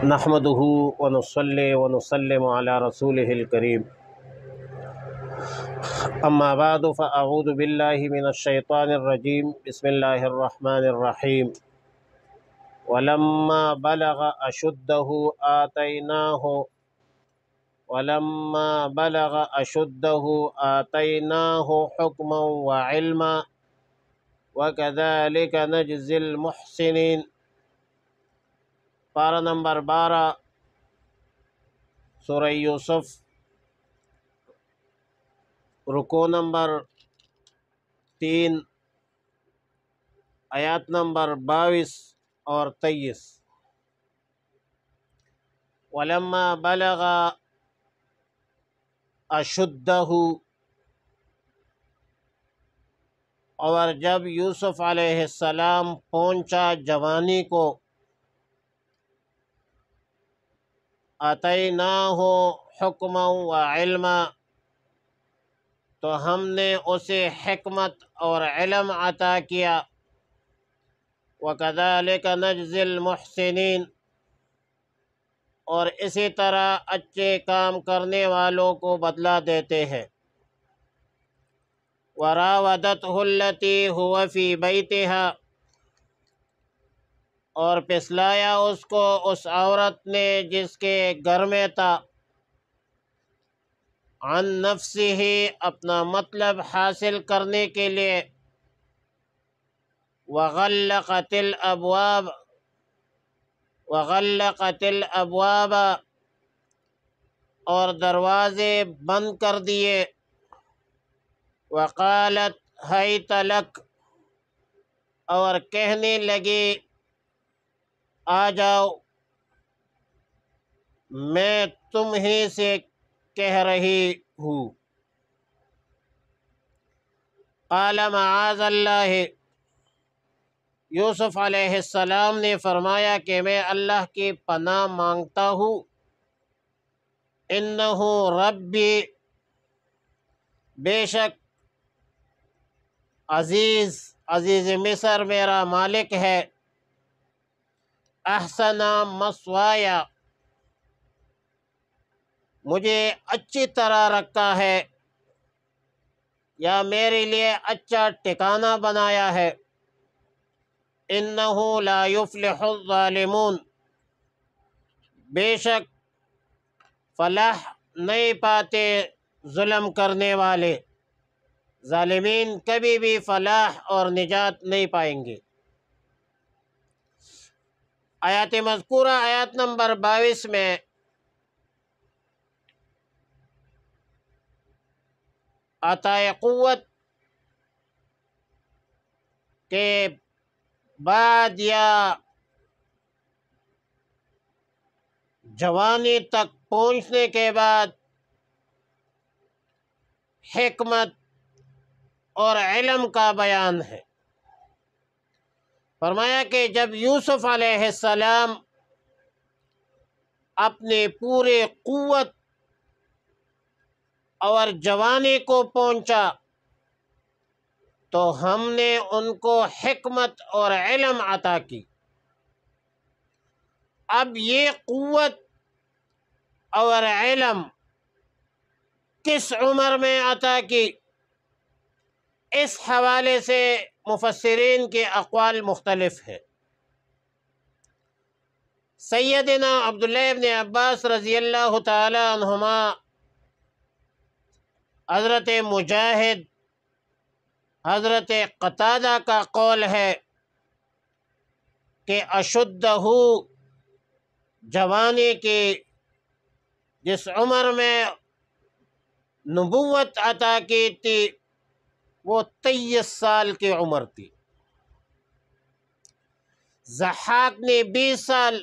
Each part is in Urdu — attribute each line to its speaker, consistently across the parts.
Speaker 1: نحمده ونصلي ونسلم على رسوله الكريم أما بعد فأعوذ بالله من الشيطان الرجيم بسم الله الرحمن الرحيم ولما بلغ أشده آتيناه حكما وعلما وكذلك نجزي المحسنين۔ پارہ نمبر 12 سورہ یوسف، رکوع نمبر 3، آیات نمبر 22 اور 23۔ ولما بلغ اشدہ، اور جب یوسف علیہ السلام پہنچا جوانی کو، آتیناہ حکما و علما، تو ہم نے اسے حکمت اور علم عطا کیا۔ وَكَذَلِكَ نَجْزِي الْمُحْسِنِينَ، اور اسی طرح اچھے کام کرنے والوں کو بدلہ دیتے ہیں۔ وَرَاوَدَتْهُ الَّتِي هُوَ فِي بَيْتِهَا، اور پسلایا اس کو اس عورت نے جس کے گھر میں تھا، عن نفسہ، اپنا مطلب حاصل کرنے کے لیے، وغلقت الابواب، اور دروازے بند کر دیے، وقالت حیت لک، اور کہنے لگی آ جاؤ، میں تمہیں سے کہہ رہی ہوں۔ قال معاذ اللہ، یوسف علیہ السلام نے فرمایا کہ میں اللہ کی پناہ مانگتا ہوں۔ انہ ربی، بے شک عزیز مصر میرا مالک ہے، احسن مثوایا، مجھے اچھی طرح رکھا ہے، یا میرے لیے اچھا ٹھکانہ بنایا ہے۔ انہ لا یفلح الظالمون، بے شک فلاح نہیں پاتے ظلم کرنے والے، ظالمین کبھی بھی فلاح اور نجات نہیں پائیں گے۔ آیات مذکورہ آیات نمبر 22 میں عطائے قوت کے بعد یا جوانی تک پہنچنے کے بعد حکمت اور علم کا بیان ہے۔ فرمایا کہ جب یوسف علیہ السلام اپنے پورے قوت اور جوانی کو پہنچا تو ہم نے ان کو حکمت اور علم عطا کی۔ اب یہ قوت اور علم کس عمر میں عطا کی، اس حوالے سے مفسرین کے اقوال مختلف ہیں۔ سیدنا عبداللہ ابن عباس رضی اللہ تعالی عنہما، حضرت مجاہد، حضرت قتادہ کا قول ہے کہ اشدہ، جوانی کی جس عمر میں نبوت عطا کی تھی وہ 23 سال کی عمر تھی۔ ضحاک نے 20 سال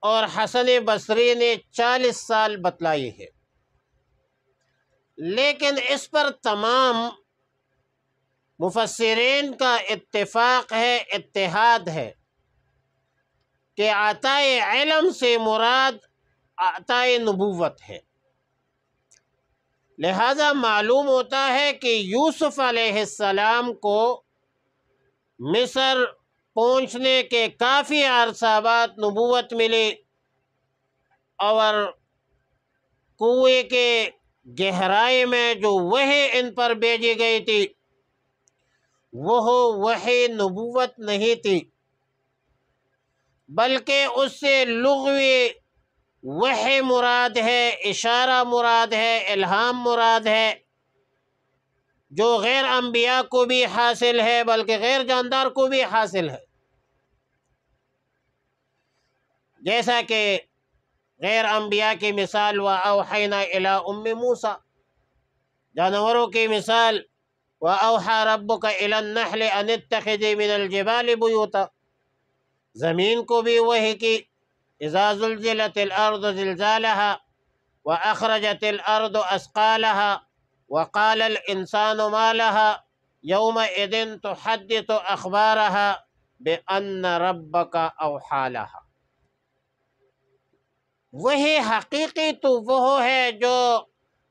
Speaker 1: اور حسن بصری نے 40 سال بتلائی ہے، لیکن اس پر تمام مفسرین کا اتفاق ہے، اتحاد ہے کہ عطائے علم سے مراد عطائے نبوت ہے۔ لہذا معلوم ہوتا ہے کہ یوسف علیہ السلام کو مصر پہنچنے کے کافی عرصہ بعد نبوت ملی، اور کنویں کے گہرائی میں جو وحی ان پر بھیجی گئی تھی وہ وحی نبوت نہیں تھی، بلکہ اس سے لغوی وحی مراد ہے، اشارہ مراد ہے، الہام مراد ہے، جو غیر انبیاء کو بھی حاصل ہے بلکہ غیر جاندار کو بھی حاصل ہے۔ جیسا کہ غیر انبیاء کی مثال وَأَوْحَيْنَا إِلَىٰ أُمِّ موسیٰ، جانوروں کی مثال وَأَوْحَىٰ رَبُّكَ إِلَى النَّحْلِ أَنِ اتَّخِذِي مِنَ الْجِبَالِ بُيُوتًا، زمین کو بھی وحی کی اذا زلزلت الارض زلزالها واخرجت الارض اثقالها وقال الانسان ما لها يومئذ تحدث اخبارها بان ربك اوحى لها۔ وہی حقیقی تو وہ ہے جو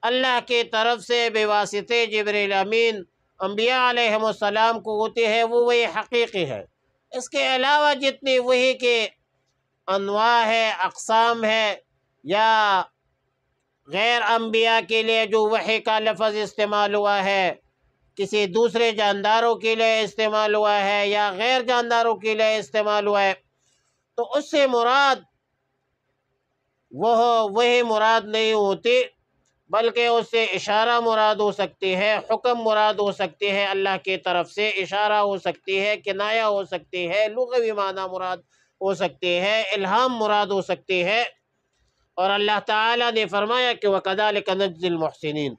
Speaker 1: اللہ کی طرف سے بواسطے جبریل امین انبیاء علیہم السلام کو ہوتی ہے، وہ وہی حقیقی ہے۔ اس کے علاوہ جتنی وحی کے انواع ہے، اقسام ہے، یا غیر انبیاء کے لیے جو وحی کا لفظ استعمال ہوا ہے، کسی دوسرے جانداروں کے لیے استعمال ہوا ہے یا غیر جانداروں کے لیے استعمال ہوا ہے، تو اس سے مراد وہ وہی مراد نہیں ہوتی، بلکہ اس سے اشارہ مراد ہو سکتی ہے، حکم مراد ہو سکتی ہے، اللہ کی طرف سے اشارہ ہو سکتی ہے، کنایہ ہو سکتی ہے، لغوی معنی مراد ہو سکتی ہے، الہام مراد ہو سکتی ہے۔ اور اللہ تعالیٰ نے فرمایا کہ وَكَذَلِكَ نَجْزِي الْمُحْسِنِينَ،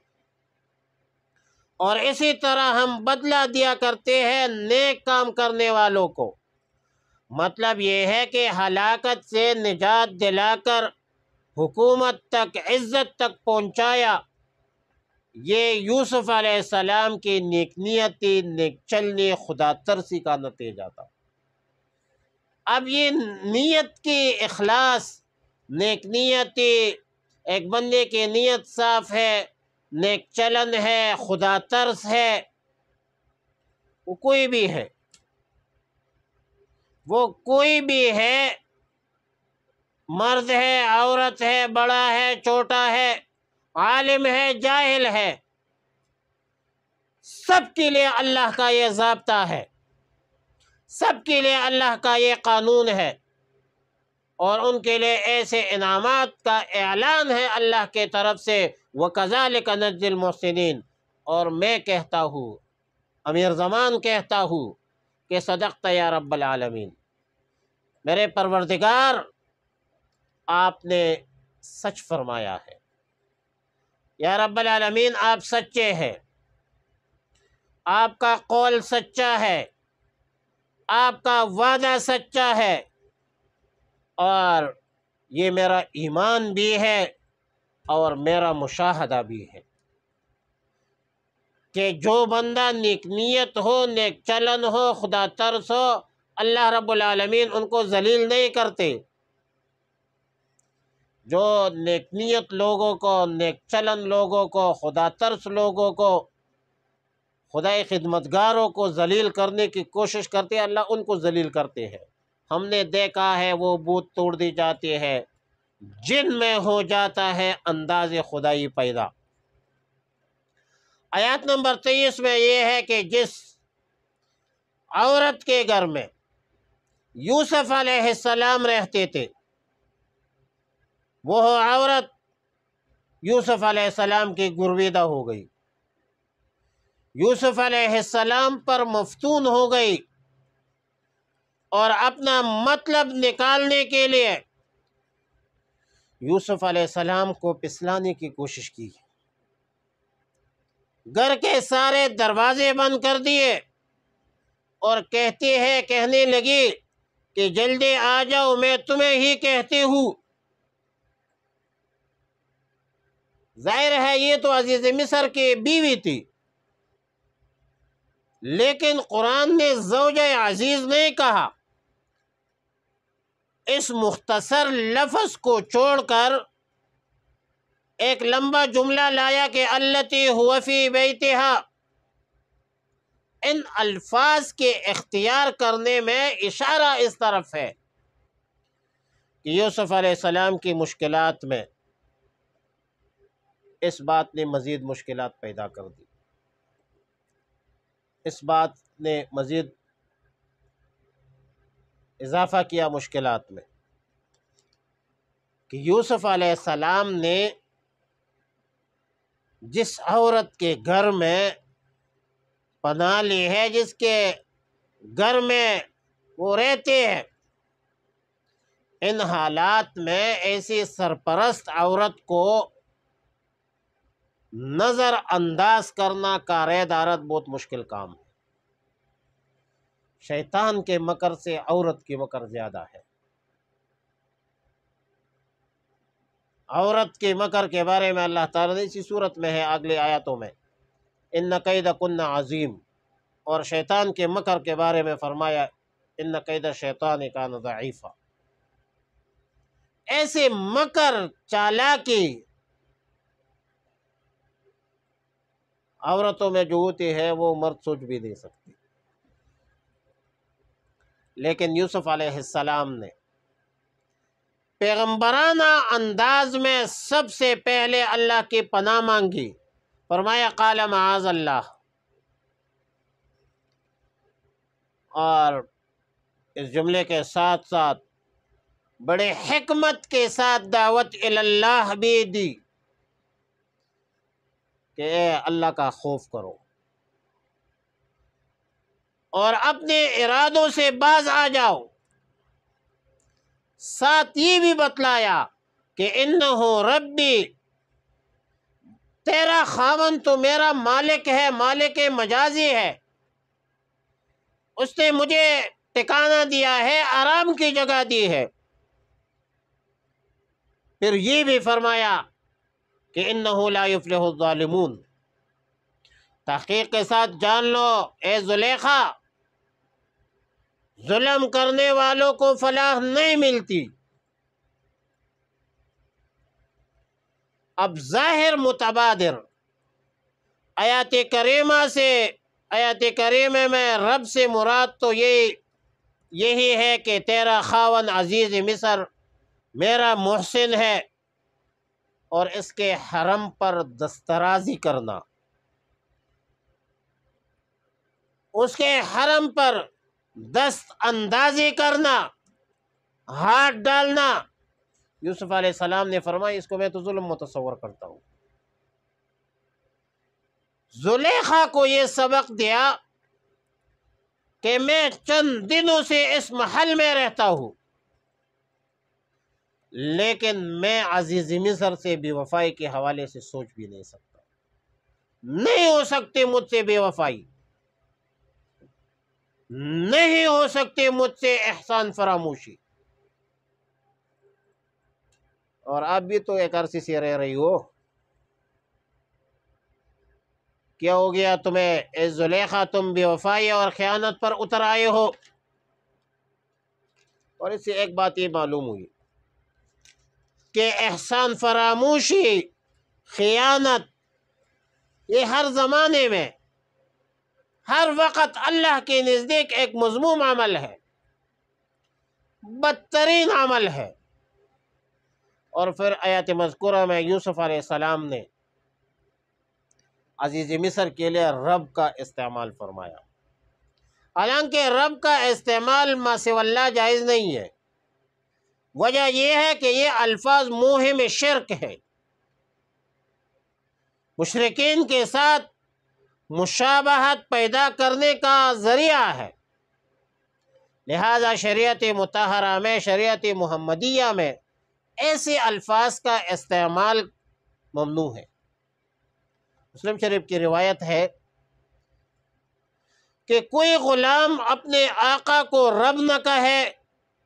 Speaker 1: اور اسی طرح ہم بدلہ دیا کرتے ہیں نیک کام کرنے والوں کو۔ مطلب یہ ہے کہ ہلاکت سے نجات دلا کر حکومت تک، عزت تک پہنچایا، یہ یوسف علیہ السلام کی نیک نیتی، نیک چلنی، خدا ترسی کا نتیجہ تھا۔ اب یہ نیت کی اخلاص، نیک نیتی، ایک بندے کی نیت صاف ہے، نیک چلن ہے، خدا ترس ہے، وہ کوئی بھی ہے، وہ کوئی بھی ہے، مرد ہے، عورت ہے، بڑا ہے، چھوٹا ہے، عالم ہے، جاہل ہے، سب کے لیے اللہ کا یہ ضابطہ ہے، سب کے لیے اللہ کا یہ قانون ہے، اور ان کے لیے ایسے انعامات کا اعلان ہے اللہ کے طرف سے وَكَذَلِكَ نَجْزِي الْمُحْسِنِينَ۔ اور میں کہتا ہوں، امیر زمان کہتا ہوں کہ صدقت یا رب العالمین، میرے پروردگار آپ نے سچ فرمایا ہے، یا رب العالمین آپ سچے ہیں، آپ کا قول سچا ہے، آپ کا وعدہ سچا ہے، اور یہ میرا ایمان بھی ہے اور میرا مشاہدہ بھی ہے کہ جو بندہ نیک نیت ہو، نیک چلن ہو، خدا ترس ہو، اللہ رب العالمین ان کو ذلیل نہیں کرتے۔ جو نیک نیت لوگوں کو، نیک چلن لوگوں کو، خدا ترس لوگوں کو، خدائی خدمتگاروں کو ذلیل کرنے کی کوشش کرتے ہیں، اللہ ان کو ذلیل کرتے ہیں۔ ہم نے دیکھا ہے وہ بت توڑ دی جاتی ہے، جن میں ہو جاتا ہے انداز خدائی پیدا۔ آیات نمبر 23 میں یہ ہے کہ جس عورت کے گھر میں یوسف علیہ السلام رہتے تھے، وہ عورت یوسف علیہ السلام کی گرویدہ ہو گئی، یوسف علیہ السلام پر مفتون ہو گئی، اور اپنا مطلب نکالنے کے لیے یوسف علیہ السلام کو پسلانے کی کوشش کی، گھر کے سارے دروازے بند کر دیے، اور کہنے لگی کہ جلدی آ جاؤ، میں تمہیں ہی کہتی ہوں۔ ظاہر ہے یہ تو عزیز مصر کی بیوی تھی، لیکن قرآن نے زوجہ عزیز نہیں کہا، اس مختصر لفظ کو چھوڑ کر ایک لمبا جملہ لایا کہ التی هو فی بیتہا، ان الفاظ کے اختیار کرنے میں اشارہ اس طرف ہے کہ یوسف علیہ السلام کی مشکلات میں اس بات نے مزید مشکلات پیدا کر دی، اس بات نے مزید اضافہ کیا مشکلات میں کہ یوسف علیہ السلام نے جس عورت کے گھر میں پناہ لی ہے، جس کے گھر میں وہ رہتے ہیں، ان حالات میں ایسی سرپرست عورت کو نظر انداز کرنا کار دارت بہت مشکل کام ہے۔ شیطان کے مکر سے عورت کی مکر زیادہ ہے۔ عورت کے مکر کے بارے میں اللہ تعالیٰ نے اسی صورت میں ہے، اگلی آیاتوں میں، ان کیدکن عظیم، اور شیطان کے مکر کے بارے میں فرمایا ان کید الشیطان کان ضعیفا۔ ایسے مکر چالاکی عورتوں میں جو ہوتی ہے وہ مرد سوچ بھی نہیں سکتی، لیکن یوسف علیہ السلام نے پیغمبرانہ انداز میں سب سے پہلے اللہ کی پناہ مانگی، فرمایا قال معاذ اللہ، اور اس جملے کے ساتھ ساتھ بڑے حکمت کے ساتھ دعوت اللہ بھی دی کہ اے اللہ کا خوف کرو اور اپنے ارادوں سے باز آ جاؤ۔ ساتھ یہ بھی بتلایا کہ انہو ربی، تیرا خاوند تو میرا مالک ہے، مالک مجازی ہے، اس نے مجھے ٹھکانہ دیا ہے، آرام کی جگہ دی ہے۔ پھر یہ بھی فرمایا کہ انہو لا یفلح الظالمون، تحقیق کے ساتھ جان لو اے زلیخا، ظلم کرنے والوں کو فلاح نہیں ملتی۔ اب ظاہر متبادر آیات کریمہ میں رب سے مراد تو یہی ہے کہ تیرا خاون عزیز مصر میرا محسن ہے، اور اس کے حرم پر دسترازی کرنا، اس کے حرم پر دست اندازی کرنا، ہاتھ ڈالنا، یوسف علیہ السلام نے فرمایا اس کو میں تو ظلم متصور کرتا ہوں۔ زلیخا کو یہ سبق دیا کہ میں چند دنوں سے اس محل میں رہتا ہوں، لیکن میں عزیز مصر سے بے وفائی کے حوالے سے سوچ بھی نہیں سکتا، نہیں ہو سکتی مجھ سے بے وفائی، نہیں ہو سکتی مجھ سے احسان فراموشی۔ اور آپ بھی تو ایک عرصے سے رہ رہی ہو، کیا ہو گیا تمہیں اے زلیخا، تم بے وفائی اور خیانت پر اتر آئے ہو؟ اور اس سے ایک بات یہ معلوم ہوئی کہ احسان فراموشی، خیانت، یہ ہر زمانے میں، ہر وقت اللہ کے نزدیک ایک مذموم عمل ہے، بدترین عمل ہے۔ اور پھر آیات مذکورہ میں یوسف علیہ السلام نے عزیز مصر کے لیے رب کا استعمال فرمایا، حالانکہ رب کا استعمال ما سوی اللہ جائز نہیں ہے۔ وجہ یہ ہے کہ یہ الفاظ موہم شرک ہے، مشرکین کے ساتھ مشابہت پیدا کرنے کا ذریعہ ہے، لہذا شریعت مطہرہ میں، شریعت محمدیہ میں ایسے الفاظ کا استعمال ممنوع ہے۔ مسلم شریف کی روایت ہے کہ کوئی غلام اپنے آقا کو رب نہ کہے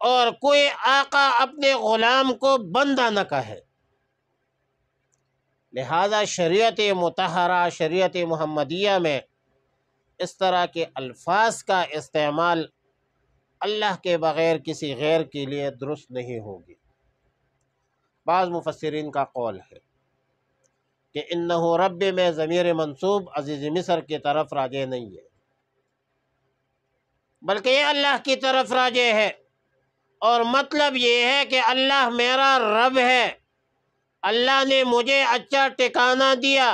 Speaker 1: اور کوئی آقا اپنے غلام کو بندہ نہ کہے، لہذا شریعت مطہرہ، شریعت محمدیہ میں اس طرح کے الفاظ کا استعمال اللہ کے بغیر کسی غیر کے لیے درست نہیں ہوگی۔ بعض مفسرین کا قول ہے کہ انہو رب میں ضمیر منصوب عزیز مصر کی طرف راجع نہیں ہے، بلکہ یہ اللہ کی طرف راجع ہے، اور مطلب یہ ہے کہ اللہ میرا رب ہے، اللہ نے مجھے اچھا ٹھکانہ دیا،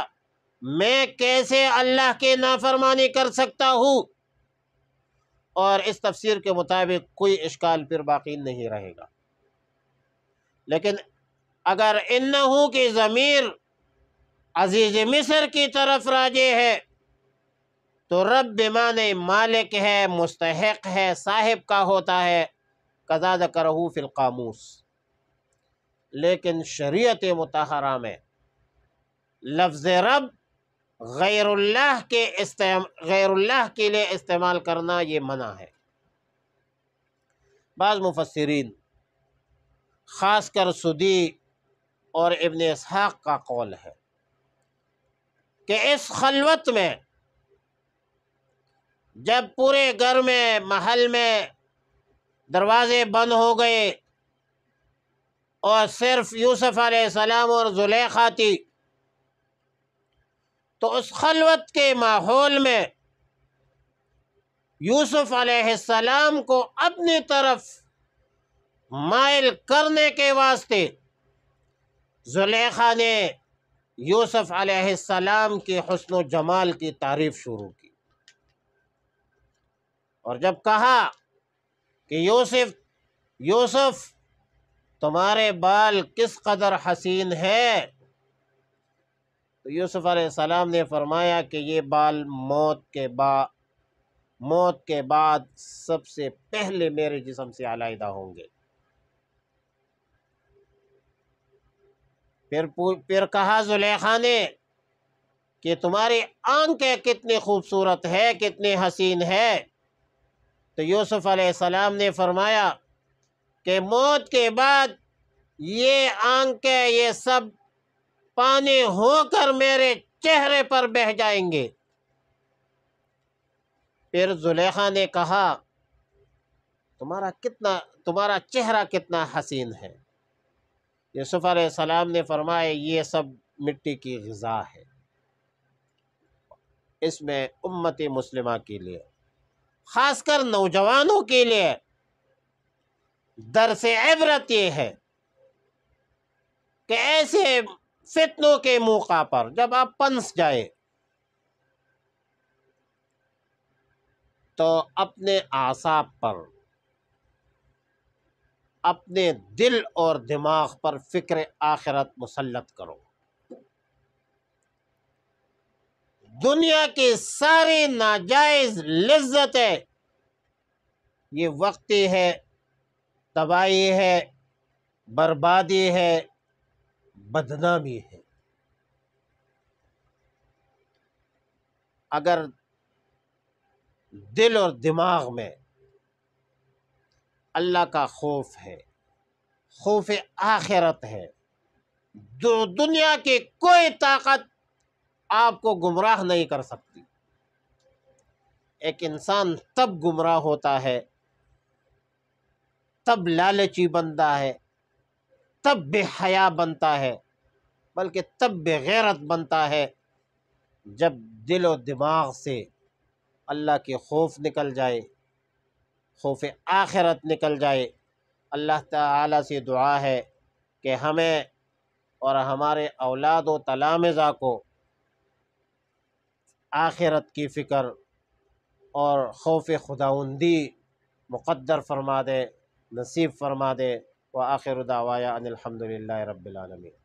Speaker 1: میں کیسے اللہ کی نافرمانی کر سکتا ہوں؟ اور اس تفسیر کے مطابق کوئی اشکال پھر باقی نہیں رہے گا۔ لیکن اگر انہو کی ضمیر عزیز مصر کی طرف راجع ہے تو رب بمعنی مالک ہے، مستحق ہے، صاحب کا ہوتا ہے، قضا ذکرہ فی القاموس۔ لیکن شریعت مطہرہ میں لفظ رب غیر اللہ کے لیے استعمال کرنا یہ منع ہے۔ بعض مفسرین خاص کر سدی اور ابن اسحاق کا قول ہے کہ اس خلوت میں جب پورے گھر میں، محل میں دروازے بند ہو گئے اور صرف یوسف علیہ السلام اور زلیخا تھی، تو اس خلوت کے ماحول میں یوسف علیہ السلام کو اپنی طرف مائل کرنے کے واسطے زلیخا نے یوسف علیہ السلام کی حسن و جمال کی تعریف شروع کی، اور جب کہا کہ یوسف تمہارے بال کس قدر حسین ہے، تو یوسف علیہ السلام نے فرمایا کہ یہ بال موت کے بعد سب سے پہلے میرے جسم سے علیحدہ ہوں گے۔ پھر کہا زلیخا نے کہ تمہاری آنکھیں کتنی خوبصورت ہے، کتنی حسین ہے، تو یوسف علیہ السلام نے فرمایا کہ موت کے بعد یہ آنکھیں یہ سب پانی ہو کر میرے چہرے پر بہہ جائیں گے۔ پھر زلیخا نے کہا تمہارا چہرہ کتنا حسین ہے۔ یوسف علیہ السلام نے فرمایا یہ سب مٹی کی غذا ہے۔ اس میں امت مسلمہ کے لیے، خاص کر نوجوانوں کے لیے درس عبرت یہ ہے کہ ایسے فتنوں کے موقع پر جب آپ پنس جائے تو اپنے اعصاب پر، اپنے دل اور دماغ پر فکر آخرت مسلط کرو۔ دنیا کی ساری ناجائز لذتیں یہ وقتی ہے، تباہی ہے، بربادی ہے، بدنامی ہے۔ اگر دل اور دماغ میں اللہ کا خوف ہے، خوف آخرت ہے، جو دنیا کی کوئی طاقت آپ کو گمراہ نہیں کر سکتی۔ ایک انسان تب گمراہ ہوتا ہے، تب لالچی بنتا ہے، تب بے حیا بنتا ہے، بلکہ تب بے غیرت بنتا ہے جب دل و دماغ سے اللہ کے خوف نکل جائے، خوف آخرت نکل جائے۔ اللہ تعالیٰ سے دعا ہے کہ ہمیں اور ہمارے اولاد و تلامذہ کو آخرت کی فکر اور خوف خداوندی مقدر فرما دے، نصیب فرما دے۔ وآخر دعوایا ان الحمد للہ رب العالمین۔